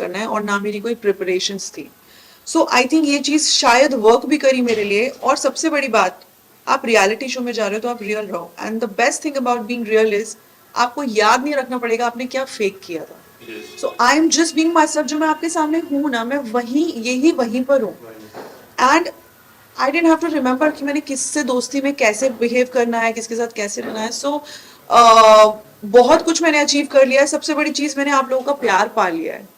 करना है और ना मेरी कोई प्रिपरेशंस थी। सो आई थिंक ये चीज़ शायद वर्क भी करी मेरे लिए। और सबसे बड़ी बात, आप रियलिटी शो में जा रहे हो तो आप रियल रहो, and the best thing about being real is आपको याद नहीं रखना पड़ेगा आपने क्या फेक किया था। So I am just being my self, जो मैं आपके सामने हूँ ना, मैं वहीं यही वहीं पर हूँ। And I don't have to remember कि मैंने किससे दोस्ती में कैसे बिहेव करना है, किसके साथ कैसे रहना है। सो बहुत कुछ मैंने अचीव कर लिया है। सबसे बड़ी चीज, मैंने आप लोगों का प्यार पा लिया है।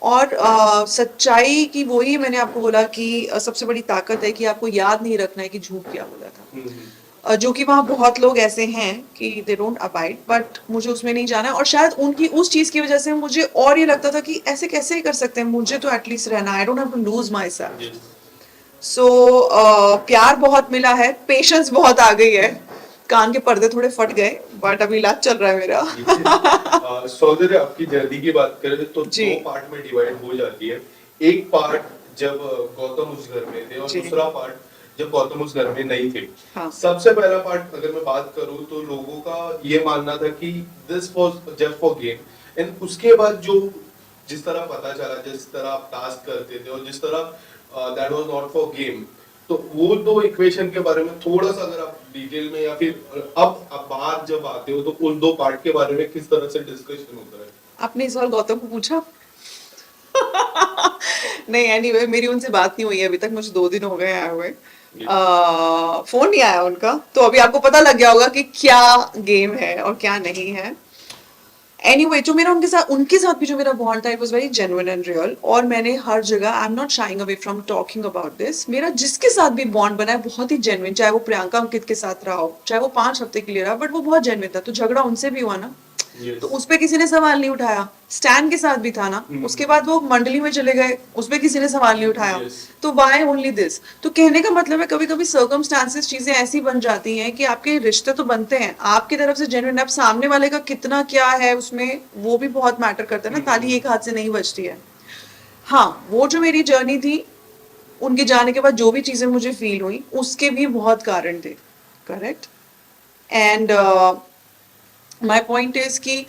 और सच्चाई की वही मैंने आपको बोला कि सबसे बड़ी ताकत है कि आपको याद नहीं रखना है कि झूठ क्या बोला था। जो कि वहाँ बहुत लोग ऐसे हैं कि दे डोंट अबाइड, बट मुझे उसमें नहीं जाना है। और शायद उनकी उस चीज की वजह से मुझे और ये लगता था कि ऐसे कैसे कर सकते हैं, मुझे तो एटलीस्ट रहना, I don't have to lose my self. So प्यार बहुत मिला है, पेशेंस बहुत आ गई है, कान के पर्दे थोड़े फट गए, बट अभी इलाज चल रहा है मेरा। सौंदर्य आपकी जर्नी की बात करें तो जी। 2 पार्ट में डिवाइड हो जाती है। एक पार्ट जब गौतम उस घर में थे और जी। दूसरा पार्ट जब गौतम उस घर में नहीं थे। हाँ। सबसे पहला पार्ट अगर मैं बात करूं तो लोगों का ये मानना था कि this was just for game, and उसके बाद जो जिस तरह पता चला, जिस तरह आप टास्क करते थे और जिस तरह that was not for game, तो वो दो इक्वेशन के बारे में थोड़ा सा अगर आप डिटेल में या फिर अब आप बाहर जब आते हो तो उन 2 पार्ट के बारे में किस तरह से डिस्कशन होता है? आपने इस बार गौतम को पूछा? नहीं, एनीवे मेरी उनसे बात नहीं हुई है अभी तक, मुझे 2 दिन हो गए आए हुए। फोन नहीं आया उनका, तो अभी आपको पता लग गया होगा कि क्या गेम है और क्या नहीं है। एनीवे जो मेरा उनके साथ भी जो मेरा बॉन्ड था, it was very genuine and real. और मैंने हर जगह, I am not sharing away from talking about this, मेरा जिसके साथ भी बॉन्ड बना है बहुत ही जेन्युइन, चाहे वो प्रियंका अंकित के साथ रहा हो, चाहे वो 5 हफ्ते के लिए रहा, बट वो बहुत जेन्युइन था। तो झगड़ा उनसे भी हुआ ना, तो उस पे किसी ने सवाल नहीं उठाया। स्टैन के साथ भी था ना, उसके बाद वो मंडली में चले गए, उस पे किसी ने सवाल नहीं उठाया। तो वाई ओनली दिस? तो कहने का मतलब है कभी कभी सर्कमस्टांसेस चीजें ऐसी बन जाती हैं कि आपके रिश्ते तो बनते हैं आपकी तरफ से जेन्युइन, अब सामने वाले का कितना क्या है उसमें, वो भी बहुत मैटर करता है ना, ताली एक हाथ से नहीं बजती है। हाँ, वो जो मेरी जर्नी थी, उनके जाने के बाद जो भी चीजें मुझे फील हुई उसके भी बहुत कारण थे, correct. And my point is कि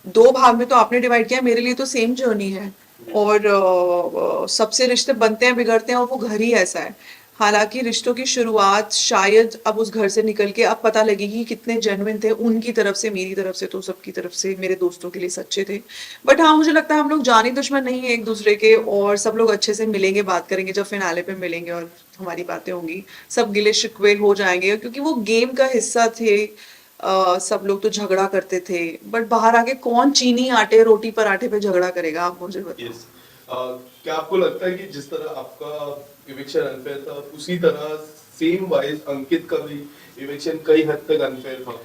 2 भाग में तो आपने डिवाइड किया, मेरे लिए तो सेम जर्नी है। और सबसे रिश्ते बनते हैं बिगड़ते हैं, और वो घर ही ऐसा है। हालांकि रिश्तों की शुरुआत शायद अब उस घर से निकल के अब पता लगेगी कि कितने जेन्युइन थे, उनकी तरफ से, मेरी तरफ से, तो सबकी तरफ से, मेरे दोस्तों के लिए सच्चे थे। बट हाँ, मुझे लगता है हम लोग जानी दुश्मन नहीं है एक दूसरे के, और सब लोग अच्छे से मिलेंगे, बात करेंगे जब फिनाले पे मिलेंगे और हमारी बातें होंगी, सब गिले शिकवे हो जाएंगे, क्योंकि वो गेम का हिस्सा थे। सब लोग तो झगड़ा करते थे, बट बाहर आके कौन चीनी आटे रोटी पराठे पे झगड़ा करेगा, आप मुझे बताओ। Yes. क्या आपको लगता है कि जिस तरह आपका इविक्शन अनफेयर था उसी तरह सेम वाइज अंकित का भी इविक्शन कई हद तक अनफेयर था?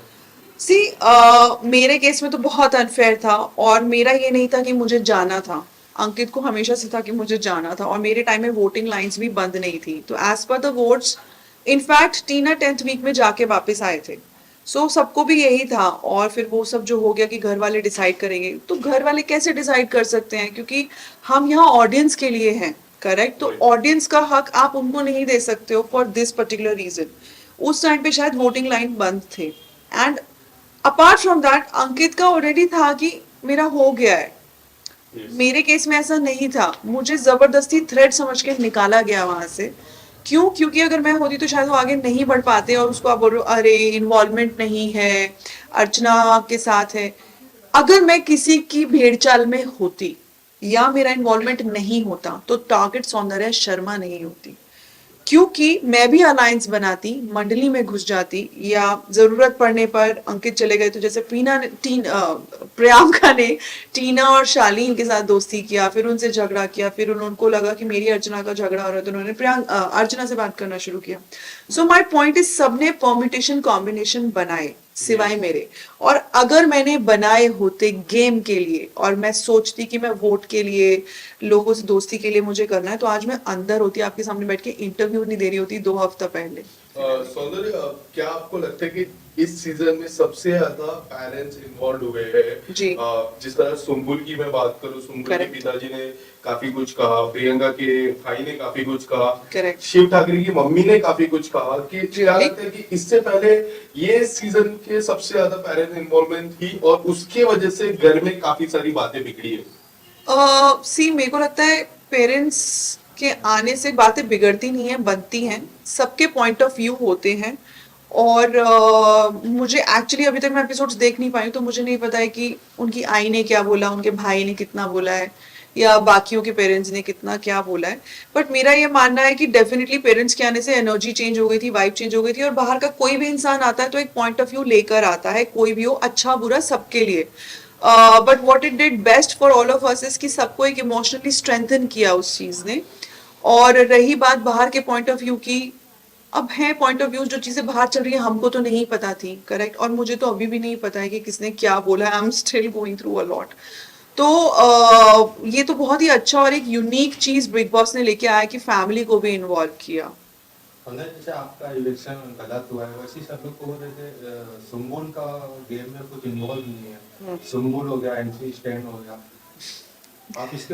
सी मेरे केस में तो बहुत अनफेयर था, और मेरा ये नहीं था कि मुझे जाना था। अंकित को हमेशा से था कि मुझे जाना था, और मेरे टाइम में वोटिंग लाइंस भी बंद नहीं थी, तो as per the votes, in fact टीना 10th वीक में जाके वापस आए थे। सो सबको भी यही था। और फिर वो सब जो हो गया कि घर वाले डिसाइड करेंगे, तो घर वाले कैसे डिसाइड कर सकते हैं, क्योंकि हम यहाँ ऑडियंस के लिए हैं, करेक्ट। तो ऑडियंस का हक आप उनको नहीं दे सकते हो फॉर दिस पर्टिकुलर रीजन। उस टाइम पे शायद वोटिंग लाइन बंद थे। एंड अपार्ट फ्रॉम दैट, अंकित का ऑलरेडी था कि मेरा हो गया है। मेरे केस में ऐसा नहीं था, मुझे जबरदस्ती थ्रेड समझ के निकाला गया वहां से। क्यों? क्योंकि अगर मैं होती तो शायद वो आगे नहीं बढ़ पाते, और उसको आप बोल रहे हो अरे इन्वॉल्वमेंट नहीं है, अर्चना के साथ है। अगर मैं किसी की भेड़ चाल में होती या मेरा इन्वॉल्वमेंट नहीं होता, तो टारगेट सौंदर्य शर्मा नहीं होती, क्योंकि मैं भी अलायंस बनाती, मंडली में घुस जाती, या जरूरत पड़ने पर अंकित चले गए तो जैसे प्रियंका ने टीना और शालीन के साथ दोस्ती किया, फिर उनसे झगड़ा किया, फिर उनको लगा कि मेरी अर्चना का झगड़ा हो रहा है, तो उन्होंने अर्चना से बात करना शुरू किया। सो माय पॉइंट इज, सबने परम्यूटेशन कॉम्बिनेशन बनाए सिवाय मेरे। और अगर मैंने बनाए होते गेम के लिए, और मैं सोचती कि मैं वोट के लिए, लोगों से दोस्ती के लिए मुझे करना है, तो आज मैं अंदर होती, आपके सामने बैठ के इंटरव्यू नहीं दे रही होती 2 हफ्ता पहले। सौंदर्य, क्या आपको लगता है कि इस सीजन में सबसे ज्यादा पेरेंट्स इन्वॉल्व हुए हैं? जी। जिस तरह सुम्बुल की मैं बात करूं, सुम्बुल के Correct. पिताजी ने काफी कुछ कहा, प्रियंका के भाई ने काफी कुछ कहा, Correct. शिव ठाकरे की मम्मी ने काफी कुछ कहा, कि क्या Really? लगता है कि इससे पहले ये सीजन के सबसे ज्यादा पेरेंट्स इन्वॉल्वमेंट थी और उसके वजह से घर में काफी सारी बातें बिगड़ी है? सी मेरे को लगता है पेरेंट्स के आने से बातें बिगड़ती नहीं हैं, बनती हैं। सबके पॉइंट ऑफ व्यू होते हैं। और मुझे एक्चुअली अभी तक मैं एपिसोड्स देख नहीं पाई हूँ, तो मुझे नहीं पता है कि उनकी आई ने क्या बोला, उनके भाई ने कितना बोला है, या बाकियों के पेरेंट्स ने कितना क्या बोला है। बट मेरा ये मानना है कि डेफिनेटली पेरेंट्स के आने से एनर्जी चेंज हो गई थी, वाइब चेंज हो गई थी। और बाहर का कोई भी इंसान आता है तो एक पॉइंट ऑफ व्यू लेकर आता है, कोई भी हो, अच्छा बुरा सबके लिए। But what it did best for all of us is कि सबको एक इमोशनली स्ट्रेंथन किया उस चीज ने। और रही बात बाहर के पॉइंट ऑफ व्यू की, अब है पॉइंट ऑफ व्यू, जो चीजें बाहर चल रही है हमको तो नहीं पता थी, करेक्ट। और मुझे तो अभी भी नहीं पता है कि किसने क्या बोला है। I am still going through a lot. तो ये तो बहुत ही अच्छा और एक यूनिक चीज बिग बॉस ने लेके आया कि फैमिली को भी इन्वॉल्व किया। मतलब जैसे आपका इलेक्शन गलत हुआ है वैसे ही सब लोग को जैसे सुम्बुल का गेम में कुछ इन्वॉल्व नहीं है, सुम्बुल हो गया, एमसी स्टैंड हो गया, आप इसके